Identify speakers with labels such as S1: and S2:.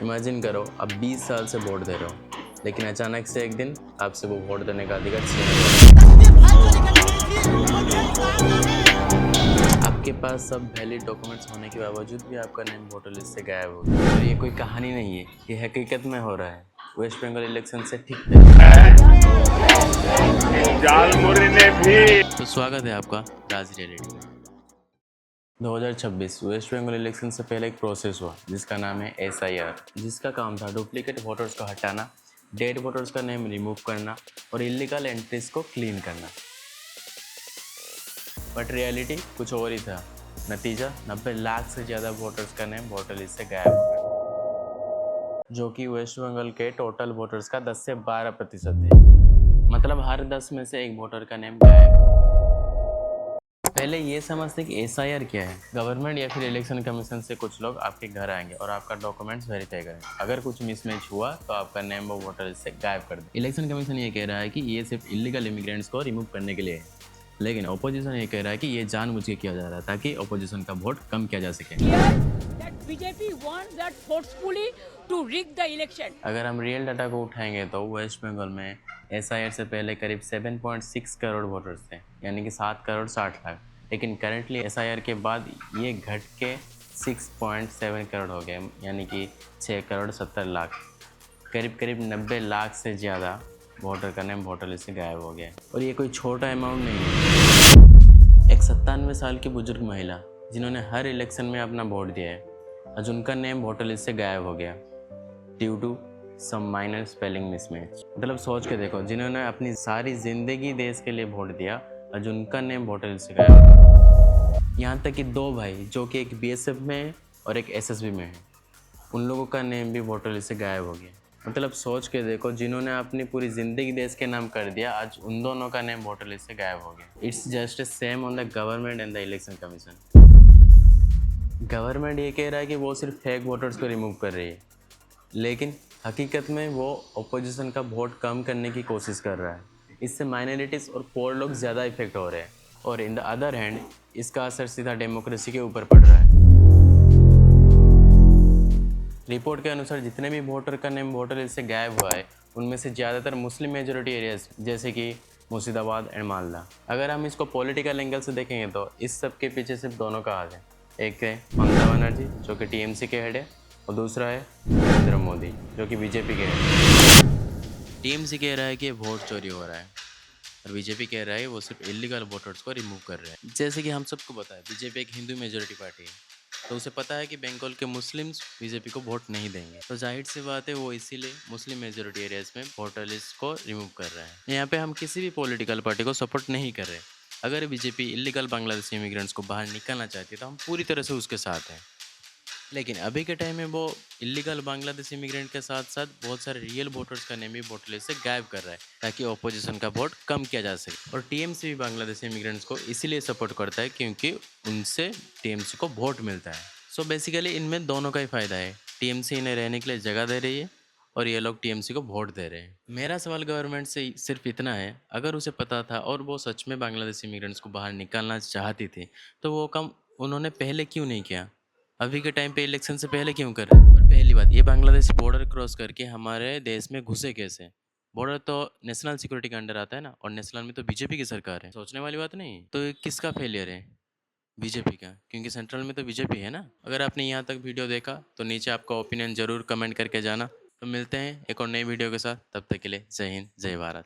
S1: Imagine करो आप 20 साल से वोट दे रहे हो, लेकिन अचानक से एक दिन आपसे वो वोट देने का अधिकार छीन लिया। आपके पास सब वैलिड डॉक्यूमेंट्स होने के बावजूद भी आपका नेम वोटर लिस्ट से गायब हो गया। और ये कोई कहानी नहीं है, ये हकीकत में हो रहा है वेस्ट बंगाल इलेक्शन से ठीक
S2: झालमुरी ने भी।
S1: तो स्वागत है आपका राज रियलिटी में। 2026 वेस्ट बंगाल इलेक्शन से पहले एक प्रोसेस हुआ जिसका नाम है SIR, जिसका काम था डुप्लीकेट वोटर्स को हटाना, डेड वोटर्स का नेम रिमूव करना और इलीगल एंट्रीज को क्लीन करना। बट रियलिटी कुछ और ही था। नतीजा 90 लाख से ज़्यादा वोटर्स का नेम वोटर लिस्ट से गायब हो गया, जो कि वेस्ट बंगाल के टोटल वोटर्स का 10 से 12% है। मतलब हर 10 में से एक वोटर का नेम गायब है। पहले ये समझते कि SIR क्या है। गवर्नमेंट या फिर इलेक्शन कमीशन से कुछ लोग आपके घर आएंगे और आपका डॉक्यूमेंट्स वेरीफाई करेंगे। अगर कुछ मिसमैच हुआ तो आपका नेम वो वोटर लिस्ट से गायब कर दे। इलेक्शन कमीशन ये कह रहा है कि ये सिर्फ इलीगल इमिग्रेंट्स को रिमूव करने के लिए है, लेकिन अपोजिशन ये कह रहा है कि ये जानबूझ के किया जा रहा है ताकि अपोजिशन का वोट कम किया जा सके।
S3: BJP wants that forcefully to rig the election.
S1: अगर हम रियल डाटा को उठाएंगे तो वेस्ट बंगाल में SIR से पहले करीब 7.6 करोड़ वोटर्स थे, यानी कि 7 करोड़ 60 लाख। लेकिन करंटली SIR के बाद ये घट के 6.7 करोड़ हो गए, यानी कि 6 करोड़ 70 लाख। करीब करीब 90 लाख से ज़्यादा वोटर का नेम वोटर लिस्ट से गायब हो गया। और ये कोई छोटा अमाउंट नहीं है। एक 97 साल की बुजुर्ग महिला जिन्होंने हर इलेक्शन में अपना वोट दिया है, आज उनका नेम वोटर लिस्ट से गायब हो गया due to some minor spelling mismatch. मतलब सोच के देखो, जिन्होंने अपनी सारी जिंदगी देश के लिए वोट दिया, आज उनका नेम वोटर लिस्ट से गायब। यहाँ तक कि 2 भाई जो कि एक BSF में है और एक SSB में है, उन लोगों का नेम भी वोटर लिस्ट से गायब हो गया। मतलब सोच के देखो, जिन्होंने अपनी पूरी ज़िंदगी देश के नाम कर दिया, आज उन दोनों का नेम वोटर लिस्ट से गायब हो गया। It's just a same on the government and the election commission. Government ये कह रहा है कि वो सिर्फ फेक वोटर्स को रिमूव कर रही है, लेकिन हकीकत में वो अपोजिशन का वोट कम करने की कोशिश कर रहा है। इससे माइनॉरिटीज़ और पोर लोग ज़्यादा इफेक्ट हो रहे हैं, और इन द अदर हैंड इसका असर सीधा डेमोक्रेसी के ऊपर पड़ रहा है। रिपोर्ट के अनुसार जितने भी वोटर का नेम वोटर लिस्ट से गायब हुआ है, उनमें से ज़्यादातर मुस्लिम मेजोरिटी एरियाज जैसे कि मुर्शिदाबाद एंड मालदा। अगर हम इसको पॉलिटिकल एंगल से देखेंगे तो इस सब के पीछे सिर्फ दोनों का हाथ है। एक है ममता बनर्जी जो कि TMC के हेड है, और दूसरा है नरेंद्र मोदी जो कि BJP के हेड है। TMC कह रहा है कि वोट चोरी हो रहा है, और BJP कह रहा है वो सिर्फ इलीगल वोटर्स को रिमूव कर रहे हैं। जैसे कि हम सबको पता है, BJP एक हिंदू मेजोरिटी पार्टी है, तो उसे पता है कि बंगाल के मुस्लिम्स BJP को वोट नहीं देंगे, तो जाहिर सी बात है वो इसीलिए मुस्लिम मेजोरिटी एरियाज में वोटर लिस्ट को रिमूव कर रहे हैं। यहाँ पे हम किसी भी पॉलिटिकल पार्टी को सपोर्ट नहीं कर रहे। अगर BJP इलीगल बांग्लादेशी इमिग्रेंट्स को बाहर निकालना चाहती है तो हम पूरी तरह से उसके साथ हैं, लेकिन अभी के टाइम में वो इलीगल बांग्लादेशी इमिग्रेंट के साथ साथ बहुत सारे रियल वोटर्स का नेम भी वोटर लिस्ट से गायब कर रहा है ताकि ऑपोजिशन का वोट कम किया जा सके। और TMC भी बांग्लादेशी इमिग्रेंट्स को इसीलिए सपोर्ट करता है क्योंकि उनसे TMC को वोट मिलता है। सो बेसिकली इनमें दोनों का ही फ़ायदा है। TMC इन्हें रहने के लिए जगह दे रही है और ये लोग TMC को वोट दे रहे हैं। मेरा सवाल गवर्नमेंट से सिर्फ इतना है, अगर उसे पता था और वो सच में बांग्लादेशी इमिग्रेंट्स को बाहर निकालना चाहती थी, तो वो काम उन्होंने पहले क्यों नहीं किया? अभी के टाइम पे इलेक्शन से पहले क्यों कर रहे हैं? और पहली बात, ये बांग्लादेश बॉर्डर क्रॉस करके हमारे देश में घुसे कैसे? बॉर्डर तो नेशनल सिक्योरिटी के अंडर आता है ना, और नेशनल में तो BJP की सरकार है। सोचने वाली बात नहीं है। तो ये किसका फेलियर है? BJP का, क्योंकि सेंट्रल में तो BJP है ना। अगर आपने यहाँ तक वीडियो देखा तो नीचे आपका ओपिनियन जरूर कमेंट करके जाना। तो मिलते हैं एक और नई वीडियो के साथ, तब तक के लिए जय हिंद जय भारत।